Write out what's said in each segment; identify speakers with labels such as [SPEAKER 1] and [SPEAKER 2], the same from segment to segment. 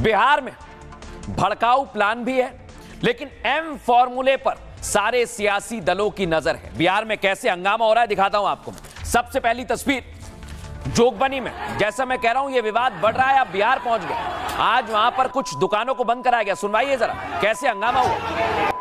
[SPEAKER 1] बिहार में भड़काऊ प्लान भी है, लेकिन एम फॉर्मूले पर सारे सियासी दलों की नजर है। बिहार में कैसे हंगामा हो रहा है दिखाता हूं आपको। सबसे पहली तस्वीर जोगबनी में, जैसा मैं कह रहा हूं ये विवाद बढ़ रहा है, अब बिहार पहुंच गया। आज वहां पर कुछ दुकानों को बंद कराया गया। सुनवाइए जरा कैसे हंगामा हुआ।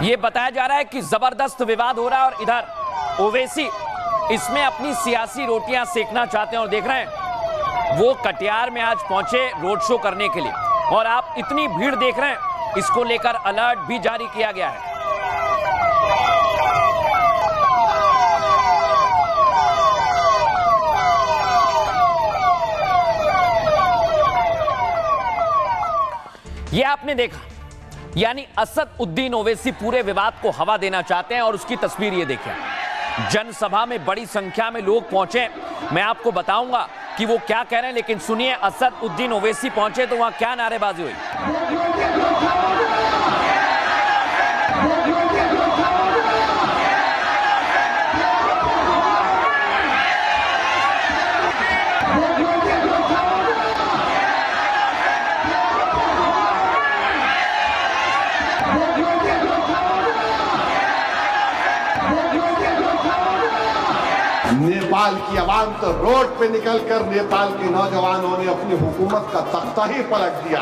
[SPEAKER 1] यह बताया जा रहा है कि जबरदस्त विवाद हो रहा है और इधर ओवैसी इसमें अपनी सियासी रोटियां सेकना चाहते हैं। और देख रहे हैं वो कटिहार में आज पहुंचे रोड शो करने के लिए, और आप इतनी भीड़ देख रहे हैं, इसको लेकर अलर्ट भी जारी किया गया है। यह आपने देखा, यानी असदुद्दीन ओवैसी पूरे विवाद को हवा देना चाहते हैं। और उसकी तस्वीर ये देखिए, जनसभा में बड़ी संख्या में लोग पहुंचे। मैं आपको बताऊंगा कि वो क्या कह रहे हैं, लेकिन सुनिए असदुद्दीन ओवैसी पहुंचे तो वहां क्या नारेबाजी हुई।
[SPEAKER 2] नेपाल की आवाम तो रोड पे निकलकर नेपाल के नौजवानों ने अपनी हुकूमत का तख्ता ही पलट दिया,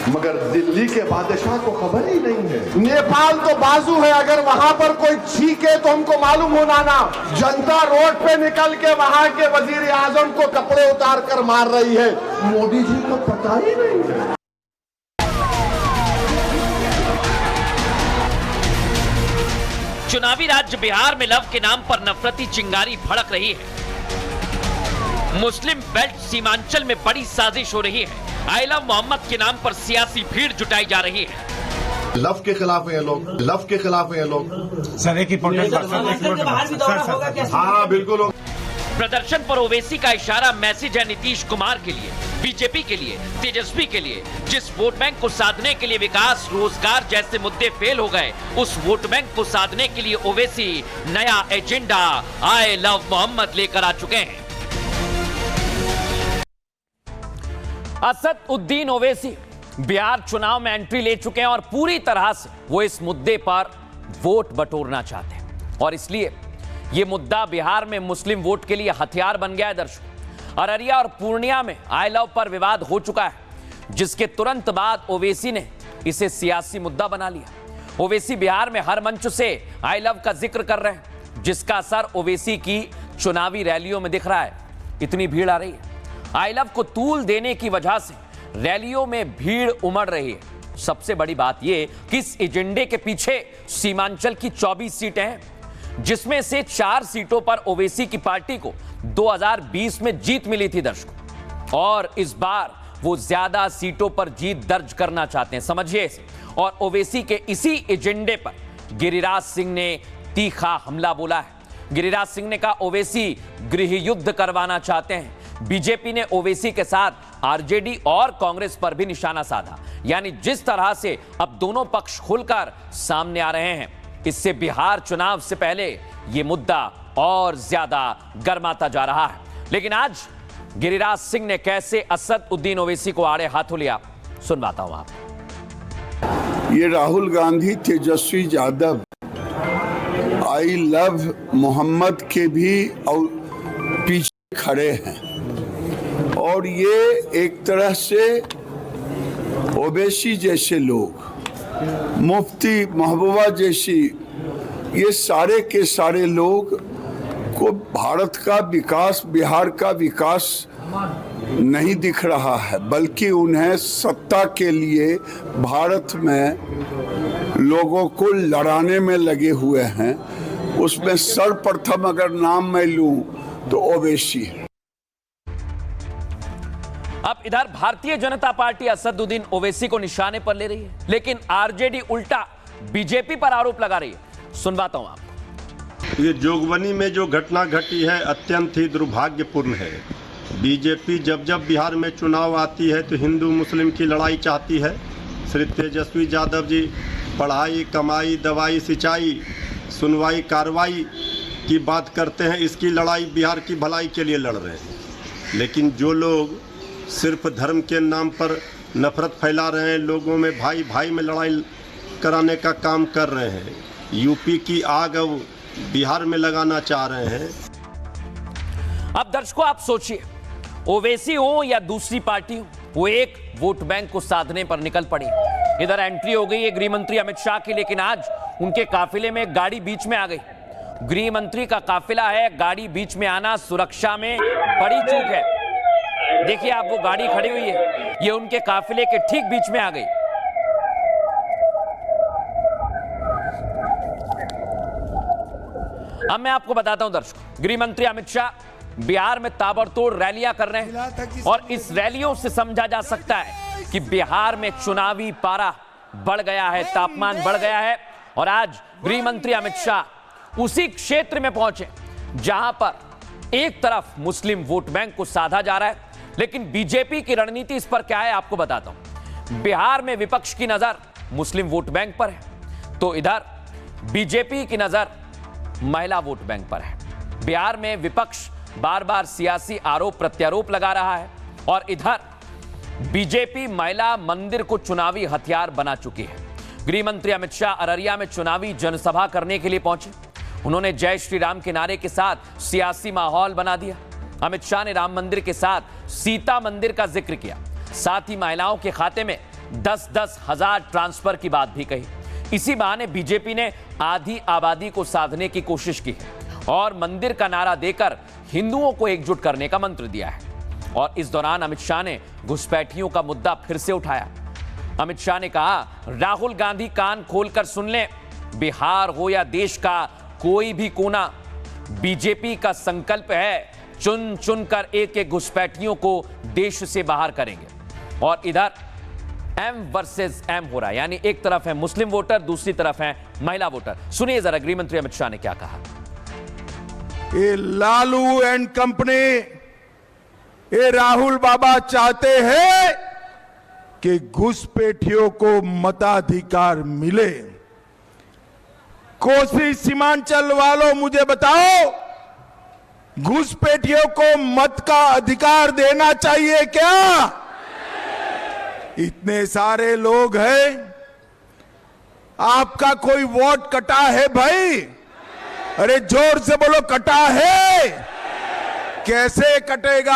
[SPEAKER 2] मगर दिल्ली के बादशाह को खबर ही नहीं है। नेपाल तो बाजू है, अगर वहां पर कोई छीके तो हमको मालूम होना ना। जनता रोड पे निकल के वहां के वजीर आजम को कपड़े उतार कर मार रही है, मोदी जी को पता ही नहीं है।
[SPEAKER 1] चुनावी राज्य बिहार में लव के नाम पर नफरती चिंगारी भड़क रही है। मुस्लिम बेल्ट सीमांचल में बड़ी साजिश हो रही है। आई लव मोहम्मद के नाम पर सियासी भीड़ जुटाई जा रही है।
[SPEAKER 2] लव के खिलाफ है लोग, लव के खिलाफ है लोग।
[SPEAKER 3] सर एक
[SPEAKER 2] हाँ बिल्कुल।
[SPEAKER 1] प्रदर्शन पर ओवैसी का इशारा मैसेज है नीतीश कुमार के लिए, बीजेपी के लिए, तेजस्वी के लिए। जिस वोट बैंक को साधने के लिए विकास, रोजगार जैसे मुद्दे फेल हो गए, उस वोट बैंक को साधने के लिए ओवैसी नया एजेंडा आई लव मोहम्मद लेकर आ चुके हैं। असदुद्दीन ओवैसी बिहार चुनाव में एंट्री ले चुके हैं और पूरी तरह से वो इस मुद्दे पर वोट बटोरना चाहते हैं। और इसलिए यह मुद्दा बिहार में मुस्लिम वोट के लिए हथियार बन गया है। दर्शकों, अररिया और पूर्णिया में आई लव पर विवाद हो चुका है, जिसके तुरंत बाद ओवैसी ने इसे सियासी मुद्दा बना लिया। ओवैसी बिहार में हर मंच से आई लव का जिक्र कर रहे हैं, जिसका असर ओवैसी की चुनावी रैलियों में दिख रहा है। इतनी भीड़ आ रही है, आई लव को तूल देने की वजह से रैलियों में भीड़ उमड़ रही है। सबसे बड़ी बात यह कि इस एजेंडे के पीछे सीमांचल की 24 सीटें हैं, जिसमें से 4 सीटों पर ओवैसी की पार्टी को 2020 में जीत मिली थी दर्शकों, और इस बार वो ज्यादा सीटों पर जीत दर्ज करना चाहते हैं, समझिए इसे। और ओवैसी के इसी एजेंडे पर गिरिराज सिंह ने तीखा हमला बोला है। गिरिराज सिंह ने कहा ओवैसी गृह युद्ध करवाना चाहते हैं। बीजेपी ने ओवैसी के साथ आरजेडी और कांग्रेस पर भी निशाना साधा। यानी जिस तरह से अब दोनों पक्ष खुलकर सामने आ रहे हैं, इससे बिहार चुनाव से पहले यह मुद्दा और ज्यादा गर्माता जा रहा है। लेकिन आज गिरिराज सिंह ने कैसे असदुद्दीन ओवैसी को आड़े हाथों लिया, सुनवाता हूं आप।
[SPEAKER 4] ये राहुल गांधी, तेजस्वी यादव आई लव मोहम्मद के भी और पीछे खड़े हैं, और ये एक तरह से ओवैसी जैसे लोग, मुफ्ती महबूबा जैसी, ये सारे के सारे लोग को भारत का विकास, बिहार का विकास नहीं दिख रहा है, बल्कि उन्हें सत्ता के लिए भारत में लोगों को लड़ाने में लगे हुए हैं। उसमें सर्वप्रथम अगर नाम मैं लूं तो ओवैसी है।
[SPEAKER 1] अब इधर भारतीय जनता पार्टी असदुद्दीन ओवैसी को निशाने पर ले रही है, लेकिन आरजेडी उल्टा बीजेपी पर आरोप लगा रही है। सुनवाता हूं आपको।
[SPEAKER 3] ये जोगबनी में जो घटना घटी है अत्यंत ही दुर्भाग्यपूर्ण है। बीजेपी जब जब बिहार में चुनाव आती है तो हिंदू मुस्लिम की लड़ाई चाहती है। श्री तेजस्वी यादव जी पढ़ाई, कमाई, दवाई, सिंचाई, सुनवाई, कार्रवाई की बात करते हैं। इसकी लड़ाई बिहार की भलाई के लिए लड़ रहे हैं। लेकिन जो लोग सिर्फ धर्म के नाम पर नफरत फैला रहे हैं, लोगों में भाई भाई में लड़ाई कराने का काम कर रहे हैं, यूपी की आग अब बिहार में लगाना चाह रहे हैं।
[SPEAKER 1] अब दर्शकों आप सोचिए, ओवैसी हो या दूसरी पार्टी हो, वो एक वोट बैंक को साधने पर निकल पड़ी। इधर एंट्री हो गई है गृह मंत्री अमित शाह की, लेकिन आज उनके काफिले में गाड़ी बीच में आ गई। गृह मंत्री का काफिला है, गाड़ी बीच में आना सुरक्षा में बड़ी चूक है। देखिए आप, वो गाड़ी खड़ी हुई है, ये उनके काफिले के ठीक बीच में आ गई। अब मैं आपको बताता हूं दर्शकों, गृह मंत्री अमित शाह बिहार में ताबड़तोड़ रैलियां कर रहे हैं और इस रैलियों से समझा जा सकता है कि बिहार में चुनावी पारा बढ़ गया है, तापमान बढ़ गया है। और आज गृह मंत्री अमित शाह उसी क्षेत्र में पहुंचे जहां पर एक तरफ मुस्लिम वोट बैंक को साधा जा रहा है, लेकिन बीजेपी की रणनीति इस पर क्या है आपको बताता हूं। बिहार में विपक्ष की नजर मुस्लिम वोट बैंक पर है, तो इधर बीजेपी की नजर महिला वोट बैंक पर है। बिहार में विपक्ष बार बार सियासी आरोप प्रत्यारोप लगा रहा है और इधर बीजेपी महिला मंदिर को चुनावी हथियार बना चुकी है। गृह मंत्री अमित शाह अररिया में चुनावी जनसभा करने के लिए पहुंचे। उन्होंने जय श्री राम के नारे के साथ सियासी माहौल बना दिया। अमित शाह ने राम मंदिर के साथ सीता मंदिर का जिक्र किया, साथ ही महिलाओं के खाते में 10-10 हजार ट्रांसफर की बात भी कही। इसी बहाने बीजेपी ने आधी आबादी को साधने की कोशिश की है और मंदिर का नारा देकर हिंदुओं को एकजुट करने का मंत्र दिया है। और इस दौरान अमित शाह ने घुसपैठियों का मुद्दा फिर से उठाया। अमित शाह ने कहा, राहुल गांधी कान खोलकर सुन लें, बिहार हो या देश का कोई भी कोना, बीजेपी का संकल्प है चुन चुन कर एक एक घुसपैठियों को देश से बाहर करेंगे। और इधर एम वर्सेस एम हो रहा है, यानी एक तरफ है मुस्लिम वोटर, दूसरी तरफ है महिला वोटर। सुनिए जरा गृह मंत्री अमित शाह ने क्या कहा।
[SPEAKER 5] ये लालू एंड कंपनी, ये राहुल बाबा चाहते हैं कि घुसपैठियों को मताधिकार मिले। कोसी सीमांचल वालों मुझे बताओ, घुसपैठियों को मत का अधिकार देना चाहिए क्या? इतने सारे लोग हैं, आपका कोई वोट कटा है भाई? अरे जोर से बोलो, कटा है? कैसे कटेगा?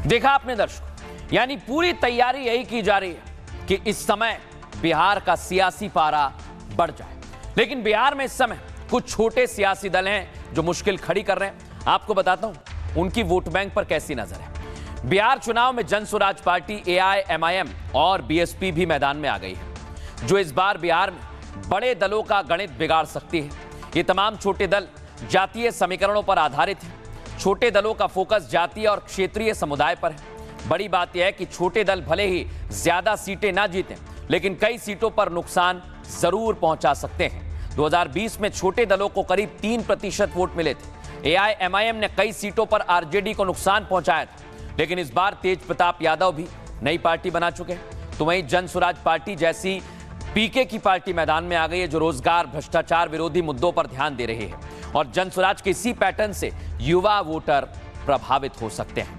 [SPEAKER 1] देखा आपने दर्शकों, यानी पूरी तैयारी यही की जा रही है कि इस समय बिहार का सियासी पारा बढ़ जाए। लेकिन बिहार में इस समय कुछ छोटे सियासी दल हैं जो मुश्किल खड़ी कर रहे हैं। आपको बताता हूं उनकी वोट बैंक पर कैसी नजर है। बिहार चुनाव में जन स्वराज पार्टी, AIMIM और BSP भी मैदान में आ गई है, जो इस बार बिहार में बड़े दलों का गणित बिगाड़ सकती है। ये तमाम छोटे दल जातीय समीकरणों पर आधारित हैं। छोटे दलों का फोकस जातीय और क्षेत्रीय समुदाय पर है। बड़ी बात यह है कि छोटे दल भले ही ज्यादा सीटें ना जीतें, लेकिन कई सीटों पर नुकसान जरूर पहुंचा सकते हैं। 2020 में छोटे दलों को करीब 3% वोट मिले थे। AIMIM ने कई सीटों पर RJD को नुकसान पहुंचाया था, लेकिन इस बार तेज प्रताप यादव भी नई पार्टी बना चुके हैं। तो वहीं जन स्वराज पार्टी जैसी PK की पार्टी मैदान में आ गई है, जो रोजगार, भ्रष्टाचार विरोधी मुद्दों पर ध्यान दे रही है। और जन स्वराज के इसी पैटर्न से युवा वोटर प्रभावित हो सकते हैं।